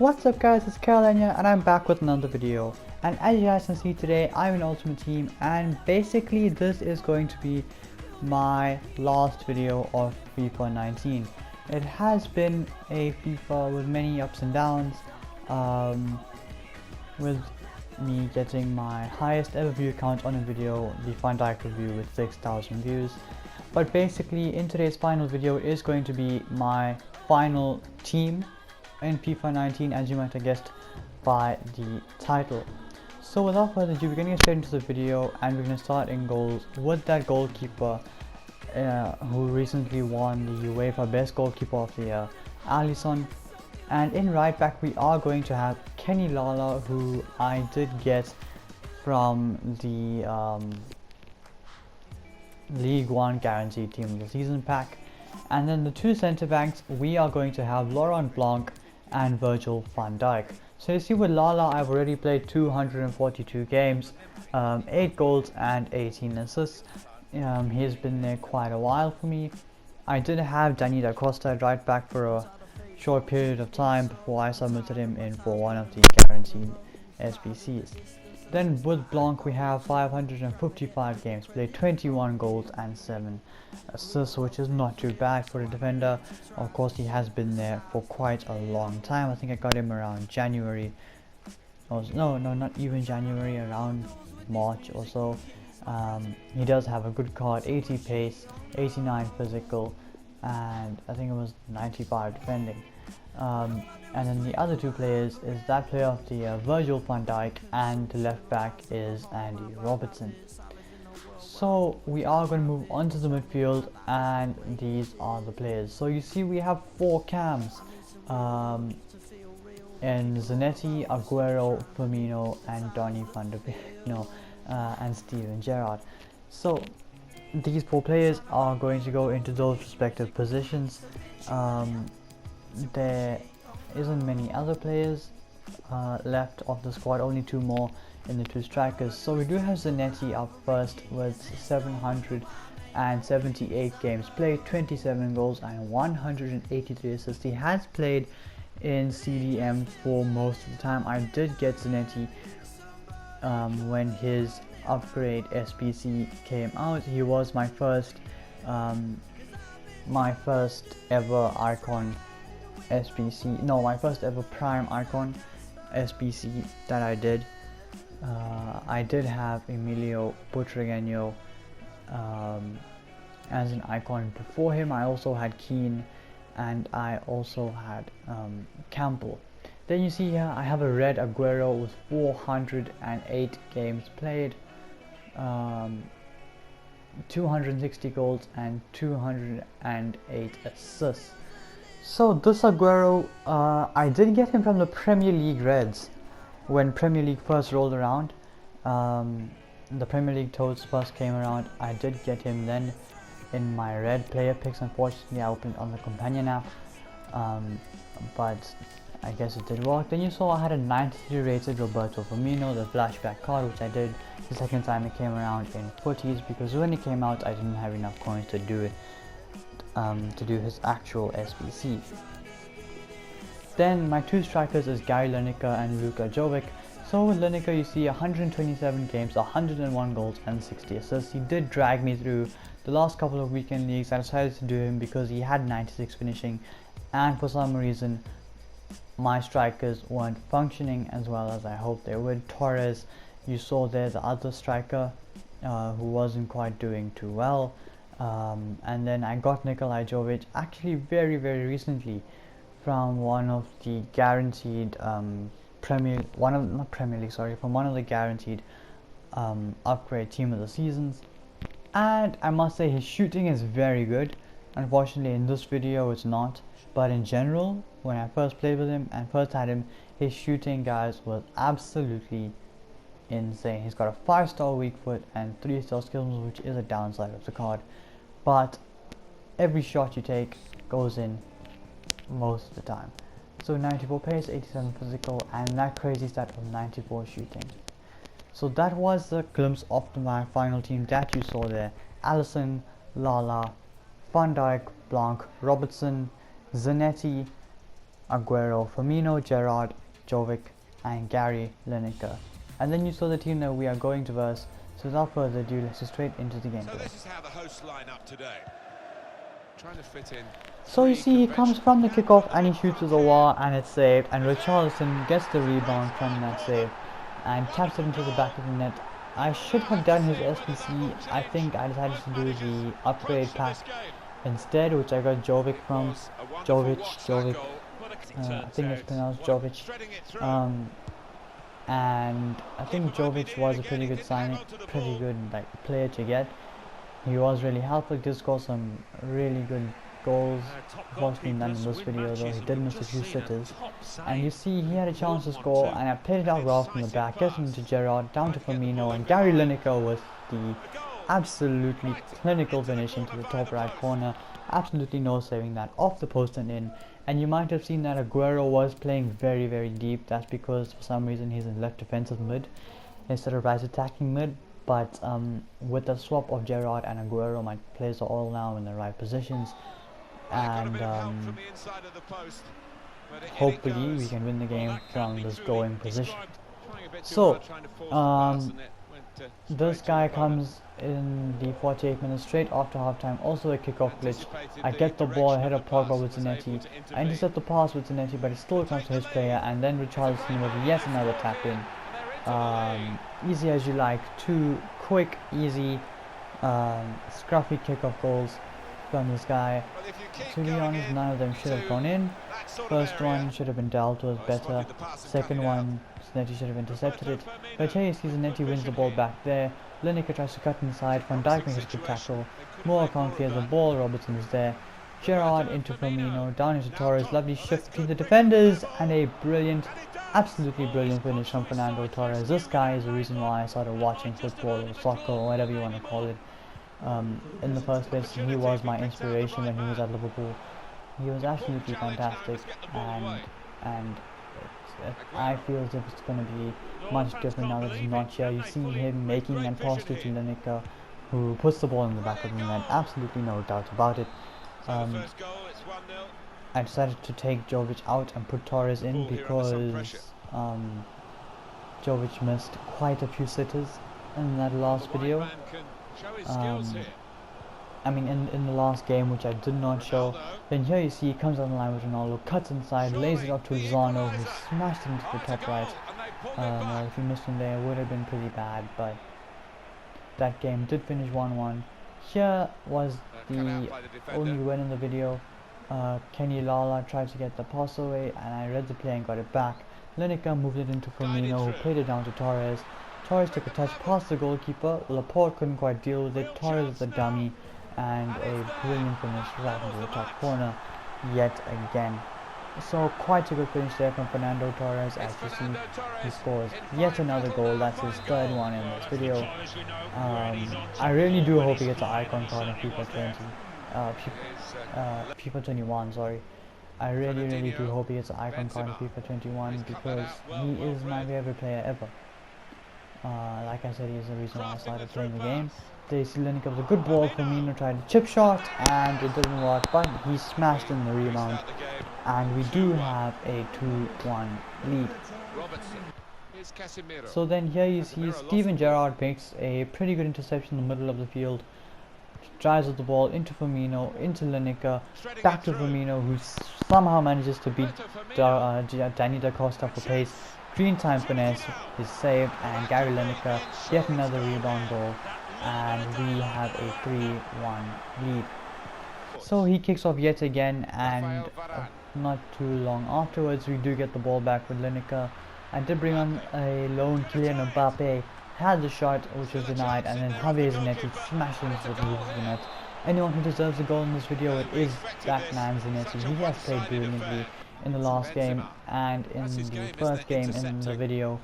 What's up guys, it's Carolina and I'm back with another video. And as you guys can see today, I'm in Ultimate Team and basically this is going to be my last video of FIFA 19. It has been a FIFA with many ups and downs, with me getting my highest ever view count on a video, the Van Dijk review with 6,000 views. But basically in today's final video is going to be my final team in FIFA 19, as you might have guessed by the title. So without further ado, we're going to get straight into the video and we're going to start in goals with that goalkeeper who recently won the UEFA Best Goalkeeper of the Year, Alisson. And in right back we are going to have Kenny Lala, who I did get from the League 1 Guaranteed Team of the Season pack. And then the two centre backs, we are going to have Laurent Blanc and Virgil van Dijk. So you see with Lala, I've already played 242 games, 8 goals and 18 assists. He's been there quite a while for me. I did have Danny da Costa at right back for a short period of time before I submitted him in for one of the guaranteed SBCs. Then with Blanc we have 555 games played, 21 goals and 7 assists, which is not too bad for a defender. Of course he has been there for quite a long time. I think I got him around January, no not even January, around March or so. He does have a good card, 80 pace, 89 physical, and I think it was 95 defending. And then the other two players is that player of the year, Virgil van Dijk, and the left back is Andy Robertson. So we are going to move on to the midfield, and these are the players. So you see we have 4 cams, and Zanetti, Aguero, Firmino, and Donny van de Beek, and Steven Gerrard. So these 4 players are going to go into those respective positions. There isn't many other players left of the squad, only 2 more in the 2 strikers. So we do have Zanetti up first with 778 games played, 27 goals and 183 assists. He has played in CDM for most of the time. I did get Zanetti when his upgrade SPC came out. He was my first ever icon SBC, no, my first ever prime icon SBC that I did. I did have Emilio Butragueño as an icon before him. I also had Keane and I also had Campbell. Then you see here I have a red Aguero with 408 games played, 260 goals and 208 assists. So this Aguero, I did get him from the Premier League Reds when Premier League first rolled around. The Premier League Toads first came around. I did get him then in my red player picks. Unfortunately I opened on the companion app, but I guess it did work. Then you saw I had a 93 rated Roberto Firmino, the flashback card, which I did the second time it came around in footies, because when it came out I didn't have enough coins to do it, to do his actual SBC. Then my 2 strikers is Gary Lineker and Luka Jovic. So with Lineker you see 127 games, 101 goals and 60 assists. He did drag me through the last couple of weekend leagues. I decided to do him because he had 96 finishing, and for some reason my strikers weren't functioning as well as I hoped they would. Torres, you saw there, the other striker who wasn't quite doing too well. And then I got Nikolaj Jovic actually very recently from one of the guaranteed from one of the guaranteed upgrade team of the seasons. And I must say his shooting is very good. Unfortunately in this video it's not, but in general when I first played with him and first had him, his shooting, guys, was absolutely insane. He's got a 5-star weak foot and 3-star skills, which is a downside of the card, but every shot you take goes in most of the time. So 94 pace, 87 physical, and that crazy stat of 94 shooting. So that was the glimpse of my final team that you saw there: Alisson, Lala, Van Dijk, Blanc, Robertson, Zanetti, Aguero, Firmino, Gerrard, Jovic, and Gary Lineker. And then you saw the team that we are going to verse. So without further ado, let's just straight into the gameplay. So this is how the hosts line up today. Trying to fit in. So you see, he comes from the kickoff and he shoots with the wall and it's saved. And Richarlison gets the rebound from that save and taps it into the back of the net. I should have done his SPC. I think I decided to do the upgrade pack instead, which I got Jovic from. Jovic. I think it's pronounced Jovic. And I think Jovic was a pretty good signing, pretty good player to get. He was really helpful. He did score some really good goals. Unfortunately, none in this video though. He did miss a few sitters. And you see, he had a chance to score, and I played it out well from the back, getting into Gerrard, down to Firmino, and Gary Lineker with the absolutely clinical finish into the top right corner. Absolutely no saving that, off the post and in. And you might have seen that Aguero was playing very, very deep. That's because for some reason he's in left defensive mid instead of right attacking mid. But with the swap of Gerrard and Aguero, my players are all now in the right positions. And hopefully we can win the game from this going position. So this guy comes in the 48 minutes straight after halftime, also a kickoff glitch. I get the ball ahead of Pogba with Zanetti. I intercept the pass with Zanetti, but it still comes to his player, and then Richarlison with yet another tap in. Easy as you like, two quick, easy, scruffy kickoff goals from this guy. To be honest, none of them should have gone in. First one should have been dealt with better. Second one, Zanetti should have intercepted it. But here you see Zanetti wins the ball back there. Lineker tries to cut inside. Van Dijk makes a good tackle. Moore can't clear the ball. Robertson is there. Gerrard into Firmino, down into Torres. Lovely shift between the defenders, and a brilliant, absolutely brilliant finish from Fernando Torres. This guy is the reason why I started watching football or soccer or whatever you want to call it. In the first place, he was my inspiration when he was at Liverpool. He was absolutely fantastic, and I feel as if it's going to be much different now that he's not here. You see him making that pass to Lineker, who puts the ball in the back of the net. Absolutely no doubt about it. I decided to take Jovic out and put Torres in because Jovic missed quite a few sitters in that last video. I mean in the last game, which I did not show. Then here you see he comes on the line with Ronaldo, cuts inside, lays it up to Zano, who smashed it into the top right. Well, if he missed him there, it would have been pretty bad, but that game did finish 1-1. Here was the only win in the video. Kenny Lala tried to get the pass away, and I read the play and got it back. Lineker moved it into Firmino, who played it down to Torres. Torres took a touch past the goalkeeper. Laporte couldn't quite deal with it. Torres is a dummy, and a brilliant finish right into the top corner yet again. So quite a good finish there from Fernando Torres. As you see, he scores yet another goal. That's his third one in this video. I really do hope he gets an icon card in FIFA 21. Sorry, I really do hope he gets an icon card in FIFA 21 because he is my favorite player ever. Like I said, he is the reason why I started playing the game. They see Lineker with a good ball. Firmino tried a chip shot and it didn't work, but he smashed in the rebound, and we do have a 2-1 lead. So then here you see Steven Gerrard makes a pretty good interception in the middle of the field, drives with the ball into Firmino, into Lineker, back to Firmino, who somehow manages to beat Danny Da Costa for pace. Green time finesse is saved, and Gary Lineker yet another rebound goal, and we have a 3-1 lead. So he kicks off yet again, and not too long afterwards we do get the ball back with Lineker. I did bring on a lone Kylian Mbappe, had the shot which was denied, and then Javier Zanetti smashed into the roof of the net. Anyone who deserves a goal in this video, it is that man Zanetti. He has played brilliantly in the last game, and in the first game in the video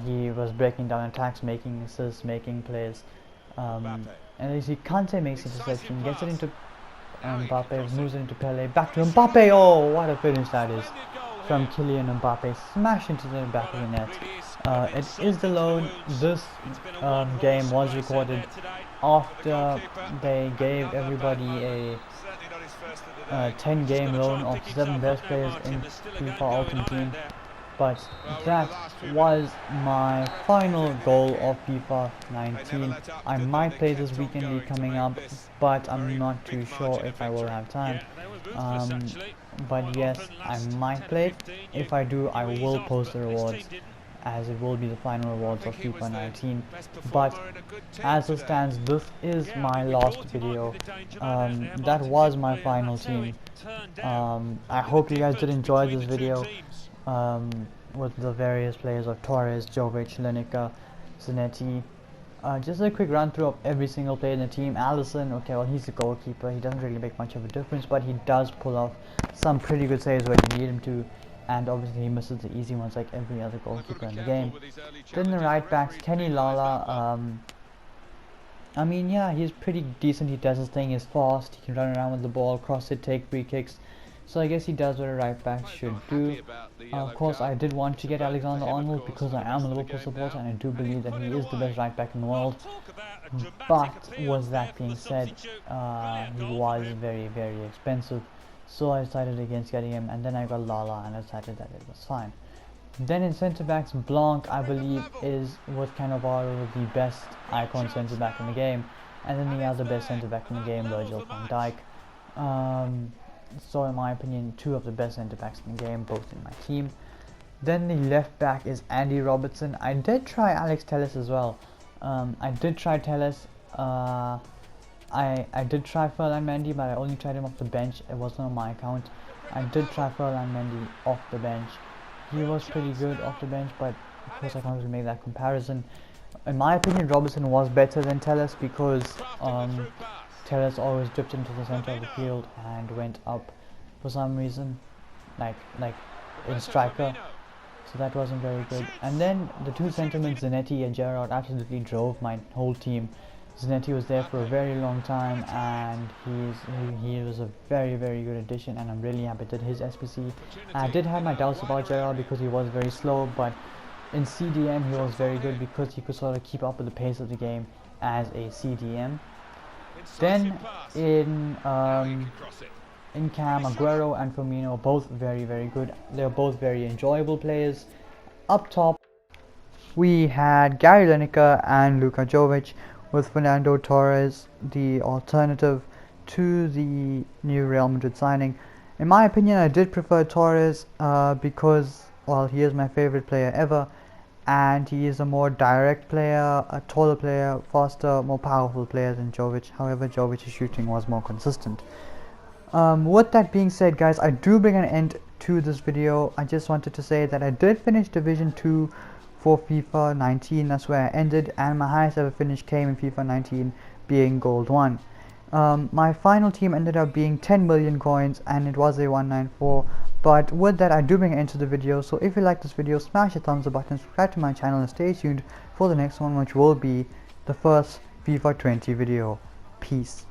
he was breaking down attacks, making assists, making plays, and you see Kante makes an interception, gets it into Mbappe, moves it into Pele, back to Mbappe. Oh, what a finish that is from Kylian Mbappe, smash into the back of the net. It is the loan. This game was recorded after they gave everybody a 10 game loan of 7 best players in FIFA Ultimate Team. But that was my final goal of FIFA 19. I might play this weekend league coming up, but I'm not too sure if I will have time. But yes, I might play it. If I do, I will post the rewards, as it will be the final rewards of FIFA 19. But as it stands, this is my last video. That was my final team. I hope you guys did enjoy this video, with the various players of Torres, Jovic, Lineker, Zanetti. Just a quick run through of every single player in the team. Alisson, okay, well, he's the goalkeeper. He doesn't really make much of a difference, but he does pull off some pretty good saves when you need him to. And obviously he misses the easy ones like every other goalkeeper in the game. Then the right backs, Kenny Lala. I mean, yeah, he's pretty decent. He does his thing. He's fast. He can run around with the ball, cross it, take free kicks. So I guess he does what a right back should do. Of course, I did want to get Alexander-Arnold because I am a Liverpool supporter and I do believe that he is the best right back in the world. But with that being said, he was very, very expensive. So I decided against getting him, and then I got Lala and I decided that it was fine. Then in centre backs, Blanc, I believe, was Cannavaro the best icon centre back in the game, and then the other best centre back in the game, Virgil van Dijk. So in my opinion, two of the best centre backs in the game, both in my team. Then the left back is Andy Robertson. I did try Alex Telles as well. I did try Telles. I did try Ferland Mendy, but I only tried him off the bench. It wasn't on my account. I did try Ferland Mendy off the bench. He was pretty good off the bench, but of course I can't really make that comparison. In my opinion, Robertson was better than Telles because Telles always dipped into the center of the field and went up for some reason, like in striker. So that wasn't very good. And then the two centermen, Zanetti and Gerrard, absolutely drove my whole team. Zanetti was there for a very long time, and he was a very, very good addition, and I'm really happy that his SPC. I did have my doubts about Gerrard because he was very slow, but in CDM he was very good because he could sort of keep up with the pace of the game as a CDM. Then in Cam, Aguero and Firmino, both very, very good. They're both very enjoyable players. Up top, we had Gary Lineker and Luka Jovic, with Fernando Torres the alternative to the new Real Madrid signing. In my opinion, I did prefer Torres because, well, he is my favorite player ever, and he is a more direct player, a taller player, faster, more powerful player than Jovic. However, Jovic's shooting was more consistent. With that being said, guys, I do bring an end to this video. I just wanted to say that I did finish Division 2 for FIFA 19. That's where I ended, and my highest ever finish came in FIFA 19, being Gold 1. My final team ended up being 10 million coins, and it was a 194. But with that, I do bring it into the video. So if you like this video, smash the thumbs up button, subscribe to my channel, and stay tuned for the next one, which will be the first FIFA 20 video. Peace.